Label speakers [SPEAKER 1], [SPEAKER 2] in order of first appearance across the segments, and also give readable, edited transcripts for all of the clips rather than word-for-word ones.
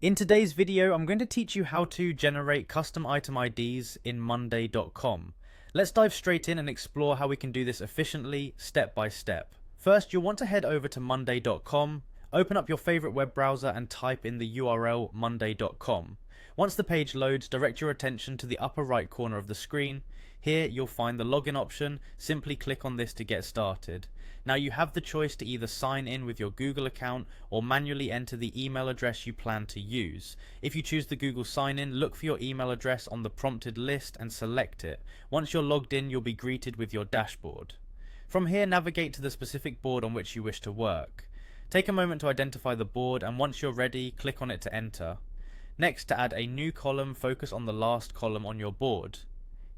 [SPEAKER 1] In today's video, I'm going to teach you how to generate custom item IDs in monday.com. Let's dive straight in and explore how we can do this efficiently, step by step. First, you'll want to head over to monday.com, open up your favorite web browser and type in the URL monday.com. Once the page loads, direct your attention to the upper right corner of the screen. Here you'll find the login option. Simply click on this to get started. Now you have the choice to either sign in with your Google account or manually enter the email address you plan to use. If you choose the Google sign in, look for your email address on the prompted list and select it. Once you're logged in, you'll be greeted with your dashboard. From here, navigate to the specific board on which you wish to work. Take a moment to identify the board, and once you're ready, click on it to enter. Next, to add a new column, focus on the last column on your board.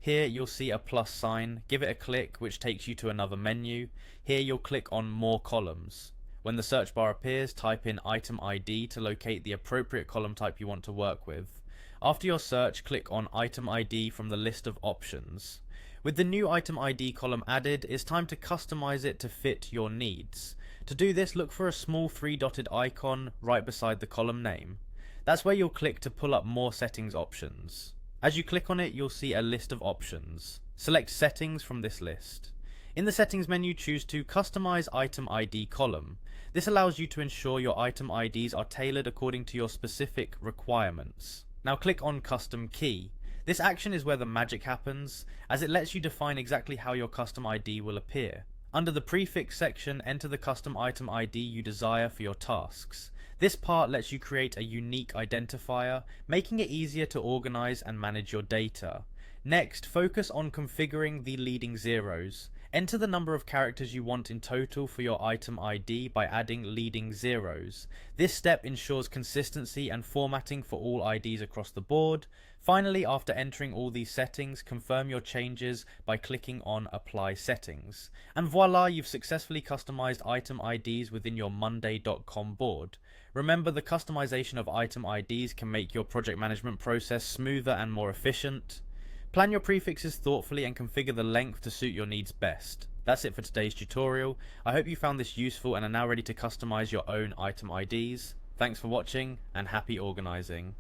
[SPEAKER 1] Here you'll see a plus sign. Give it a click, which takes you to another menu. Here you'll click on more columns. When the search bar appears, type in item ID to locate the appropriate column type you want to work with. After your search, click on item ID from the list of options. With the new item ID column added, it's time to customize it to fit your needs. To do this, look for a small three-dotted icon right beside the column name. That's where you'll click to pull up more settings options. As you click on it, you'll see a list of options. Select Settings from this list. In the Settings menu, choose to Customize Item ID column. This allows you to ensure your item IDs are tailored according to your specific requirements. Now click on Custom Key. This action is where the magic happens, as it lets you define exactly how your custom ID will appear. Under the Prefix section, enter the custom item ID you desire for your tasks. This part lets you create a unique identifier, making it easier to organize and manage your data. Next, focus on configuring the leading zeros. Enter the number of characters you want in total for your item ID by adding leading zeros. This step ensures consistency and formatting for all IDs across the board. Finally, after entering all these settings, confirm your changes by clicking on Apply Settings. And voila, you've successfully customized item IDs within your monday.com board. Remember, the customization of item IDs can make your project management process smoother and more efficient. Plan your prefixes thoughtfully and configure the length to suit your needs best. That's it for today's tutorial. I hope you found this useful and are now ready to customize your own item IDs. Thanks for watching and happy organizing.